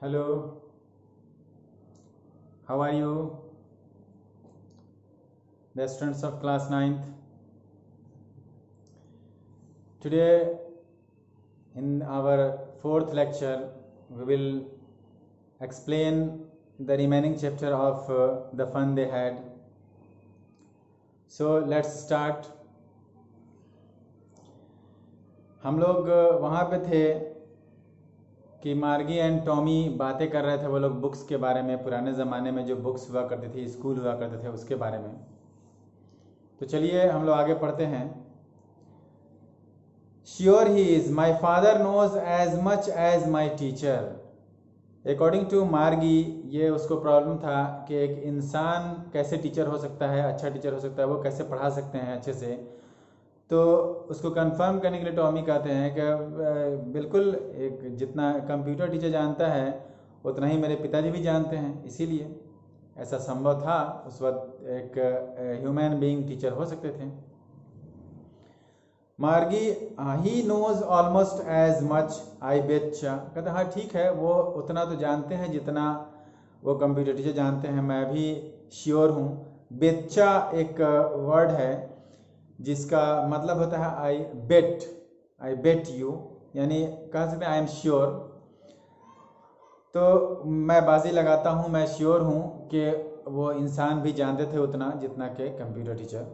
Hello, how are you? The students of class 9th. Today, in our fourth lecture, we will explain the remaining chapter of The Fun They Had. So, let's start. हम लोग वहाँ पे थे कि मार्गी and Tommy बातें कर रहे थे, वो लोग बुक्स के बारे में, पुराने ज़माने में जो बुक्स हुआ करती थी, स्कूल हुआ करते थे, उसके बारे में। तो चलिए हम लोग आगे पढ़ते हैं। Sure he is, my father knows as much as my teacher. According to Margie, ये उसको प्रॉब्लम था कि एक इंसान कैसे टीचर हो सकता है, अच्छा टीचर हो सकता है, वो कैसे पढ़ा सकते हैं अच्छे से। तो उसको कंफर्म करने के लिए टॉमी कहते हैं कि बिल्कुल एक जितना कंप्यूटर टीचर जानता है उतना ही मेरे पिताजी भी जानते हैं, इसीलिए ऐसा संभव था उस वक्त एक ह्यूमन बीइंग टीचर हो सकते थे। Margie, he knows almost as much I bet. कहते हाँ ठीक है, वो उतना तो जानते हैं जितना वो कंप्यूटर टीचर जानते हैं, मैं भी श्योर हूँ। बेचा एक वर्ड है जिसका मतलब होता है आई बेट यू, यानी कह सकते हैं आई एम श्योर। तो मैं बाजी लगाता हूँ, मैं श्योर हूँ कि वो इंसान भी जानते थे उतना जितना के कंप्यूटर टीचर।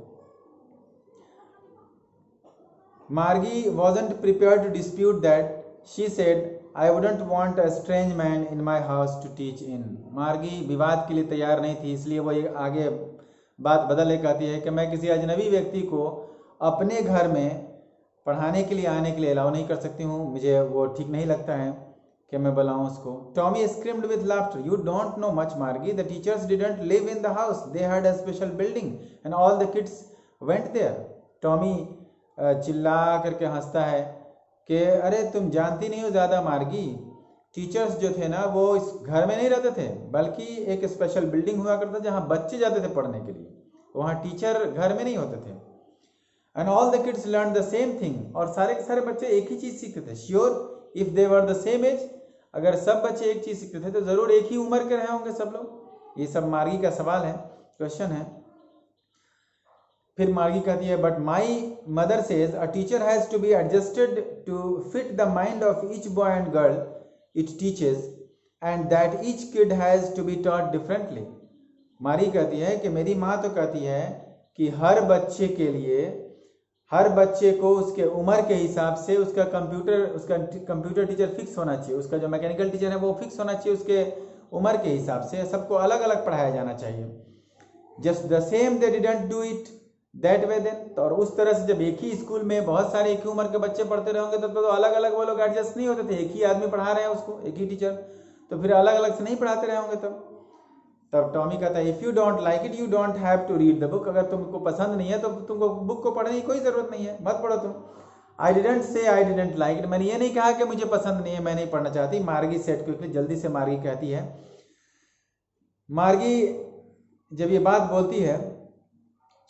मार्गी wasn't prepared to dispute that. She said, I wouldn't want a strange man in my house to teach in. मार्गी विवाद के लिए तैयार नहीं थी, इसलिए वो आगे बात बदल के कहती है कि मैं किसी अजनबी व्यक्ति को अपने घर में पढ़ाने के लिए आने के लिए अलाउ नहीं कर सकती हूँ, मुझे वो ठीक नहीं लगता है कि मैं बुलाऊँ उसको। Tommy screamed with laughter. You don't know much, Margie. The teachers didn't live in the house. They had a special building and all the kids went there. Tommy चिल्ला करके हंसता है कि अरे तुम जानती नहीं हो ज़्यादा मार्गी, टीचर्स जो थे ना वो इस घर में नहीं रहते थे, बल्कि एक स्पेशल बिल्डिंग हुआ करता जहाँ बच्चे जाते थे पढ़ने के लिए, वहाँ टीचर घर में नहीं होते थे। And all the kids learn the same thing, और सारे के सारे बच्चे एक ही चीज़ सीखते थे। Sure if they were the same age, अगर सब बच्चे एक चीज़ सीखते थे तो ज़रूर एक ही उम्र के रहे होंगे सब लोग। ये सब मार्गी का सवाल है, क्वेश्चन है। फिर मार्गी कहती है but my mother says a teacher has to be adjusted to fit the mind of each boy and girl it teaches and that each kid has to be taught differently. Margie कहती है कि मेरी माँ तो कहती है कि हर बच्चे के लिए, हर बच्चे को उसके उम्र के हिसाब से उसका कंप्यूटर टीचर फिक्स होना चाहिए, उसका जो मैकेनिकल टीचर है वो फिक्स होना चाहिए, उसके उम्र के हिसाब से सबको अलग अलग पढ़ाया जाना चाहिए। Just the same they didn't do it that way then. तो और उस तरह से जब एक ही स्कूल में बहुत सारे एक ही उम्र के बच्चे पढ़ते रहेंगे तब तो अलग अलग वो लोग एडजस्ट नहीं होते थे। एक ही आदमी पढ़ा रहे हैं उसको, एक ही टीचर, तो फिर अलग अलग से नहीं पढ़ाते रहे होंगे। तब टॉमी कहता है if you don't like it you don't have to read the book. अगर तुमको पसंद नहीं है तो तुमको बुक को पढ़ने की कोई ज़रूरत नहीं है, मत पढ़ो तुम। I didn't say I didn't like it, मैंने ये नहीं कहा कि मुझे पसंद नहीं है, मैं नहीं पढ़ना चाहती। मार्गी सेट क्विकली, जल्दी से मार्गी कहती है। मार्गी जब ये बात बोलती है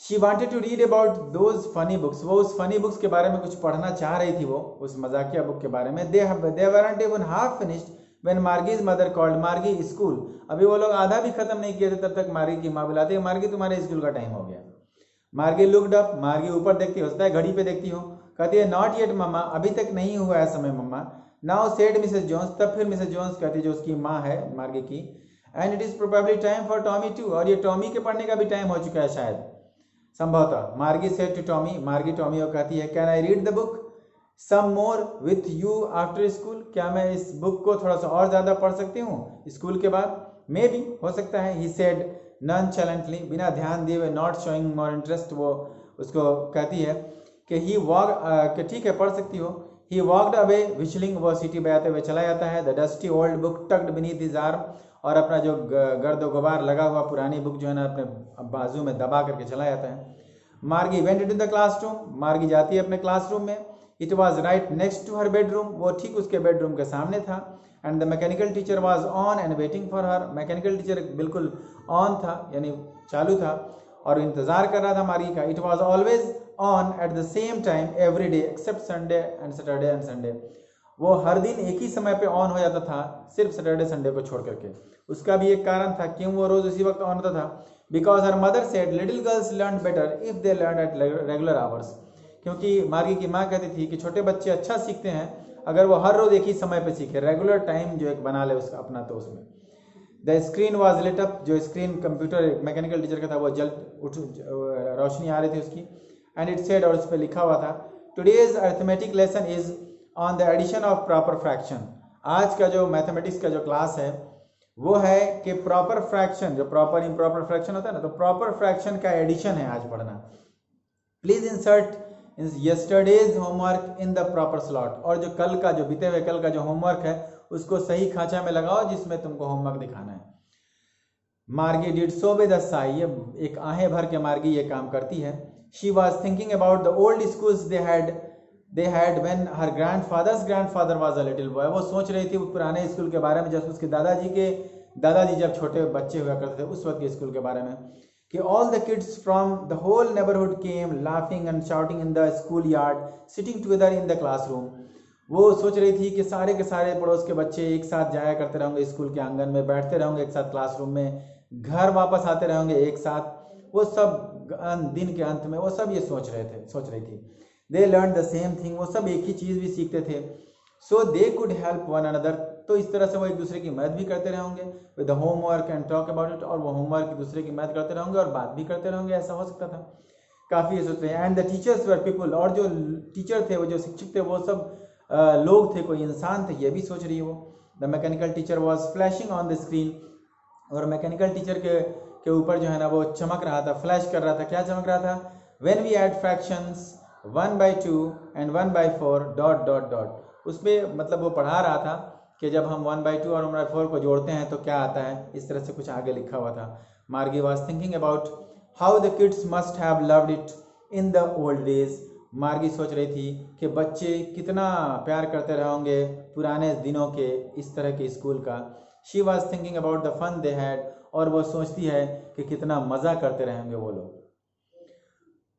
she wanted to read about those funny books, वो उस फनी बुक्स के बारे में कुछ पढ़ना चाह रही थी, वो उस मजाकिया बुक के बारे में। They weren't even half finished when Margie's mother called Margie school. अभी वो लोग आधा भी खत्म नहीं किए थे तब तक मार्गी की माँ बुलाती है, मार्गी तुम्हारे स्कूल का टाइम हो गया। मार्गी लुक्ड अप, मार्गी ऊपर देखती, होता है घड़ी पे देखती हो, कहती है नॉट येट मम्मा, अभी तक नहीं हुआ है समय मम्मा। नाउ सेड मिसेस जोन्स, तब फिर मिसेस जोन्स कहती है जो उसकी माँ है मार्गी की, and it is probably time for Tommy too, और ये टॉमी के पढ़ने का भी टाइम हो चुका है शायद, संभवतः। Margie said to Tommy, Margie Tommy को कहती है can I read the book some more with you after school, क्या मैं इस बुक को थोड़ा सा और ज़्यादा पढ़ सकती हूँ स्कूल के बाद? मे बी, हो सकता है। ही सेड नॉनचैलेंटली, बिना ध्यान दिए हुए, नॉट शोइंग मोर इंटरेस्ट, वो उसको कहती है कि ही वॉक, कि ठीक है पढ़ सकती हो। ही वॉकड अवे विशलिंग, वो सीटी बजाते हुए चला जाता है। The dusty old book tucked beneath his arm, और अपना जो गर्द गुबार लगा हुआ पुरानी बुक जो है ना अपने बाजू में दबा करके चला जाता है। मार्गी वेंट इनटू द क्लासरूम, मार्गी जाती है अपने क्लासरूम में। It was right next to her bedroom, वो ठीक उसके बेडरूम के सामने था। And the mechanical teacher was on and waiting for her, mechanical teacher बिल्कुल ऑन था, यानी चालू था और इंतजार कर रहा था मार्गी का। It was always on at the same time every day except Sunday and Saturday and Sunday, वो हर दिन एक ही समय पे ऑन हो जाता था, सिर्फ सैटरडे संडे को छोड़ करके। उसका भी एक कारण था, क्यों वो रोज उसी वक्त ऑन होता था? Because her mother said little girls learn better if they learn at regular hours. क्योंकि मार्गी की माँ कहती थी कि छोटे बच्चे अच्छा सीखते हैं अगर वो हर रोज एक ही समय पे सीखे, रेगुलर टाइम जो एक बना ले उसका अपना। तो उसमें the screen was lit up, जो स्क्रीन कंप्यूटर मैकेनिकल टीचर का था वो जल उठ रोशनी आ रही थी उसकी। एंड इट सेड, और उस पर लिखा हुआ था, today's arithmetic lesson is on the addition of proper fraction. आज का जो मैथमेटिक्स का जो क्लास है वो है कि प्रॉपर फ्रैक्शन, जो प्रॉपर इम्प्रॉपर फ्रैक्शन होता है ना, तो प्रॉपर फ्रैक्शन का एडिशन है आज पढ़ना। Please insert yesterday's homework in the proper slot, और जो कल का, जो बीते हुए कल का जो होमवर्क है उसको सही खांचा में लगाओ जिसमें तुमको होमवर्क दिखाना है। मार्गी did so with a Sai, ये एक आहें भर के मार्गी ये काम करती है। She was thinking about the old schools they had when her grandfather was a little boy. वो सोच रही थी उस पुराने स्कूल के बारे में जब उसके दादाजी जब छोटे बच्चे हुआ करते थे उस वक्त के स्कूल के बारे में, कि all the kids from the whole neighbourhood came laughing and shouting in the school yard sitting together in the classroom. वो सोच रही थी कि सारे के सारे पड़ोस के बच्चे एक साथ जाया करते रहेंगे स्कूल के आंगन में, बैठते रहेंगे एक साथ क्लासरूम में, घर वापस आते रहेंगे एक साथ। वो सब दिन के अंत में वो सब ये सोच रही थी। They learn the same thing, वो सब एक ही चीज भी सीखते थे। So they could help one another, तो इस तरह से वो एक दूसरे की मदद भी करते रहेंगे with the homework and talk about it, और वो होमवर्क एक दूसरे की मदद करते रहेंगे और बात भी करते रहेंगे, ऐसा हो सकता था। काफी ये सोचते हैं। And the teachers were people, और जो टीचर थे, वो जो शिक्षक थे, वो सब लोग थे, कोई इंसान थे, ये भी सोच रही है वो। The mechanical teacher was flashing on the screen, और मैकेनिकल टीचर के ऊपर जो है ना वो चमक रहा था, फ्लैश कर रहा था। क्या चमक रहा था? When we add fractions 1/2 and 1/4 ... उसमें मतलब वो पढ़ा रहा था कि जब हम 1/2 और 1/4 को जोड़ते हैं तो क्या आता है, इस तरह से कुछ आगे लिखा हुआ था। मार्गी was thinking about how the kids must have loved it in the old days. मार्गी सोच रही थी कि बच्चे कितना प्यार करते रहेंगे पुराने दिनों के इस तरह के स्कूल का। She was thinking about the fun they had, और वो सोचती है कि कितना मज़ा करते रहेंगे वो लोग।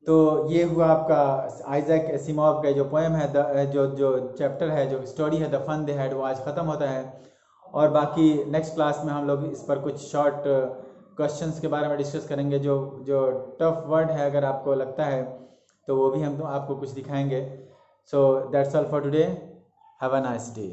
तो ये हुआ आपका आइजैक एसिमोव का जो पोएम है, जो चैप्टर है, जो स्टोरी है द फन दे हैड, वो आज ख़त्म होता है। और बाकी नेक्स्ट क्लास में हम लोग इस पर कुछ शॉर्ट क्वेश्चंस के बारे में डिस्कस करेंगे। जो टफ वर्ड है अगर आपको लगता है तो वो भी हम तो आपको कुछ दिखाएंगे। So that's all for today, have a nice day.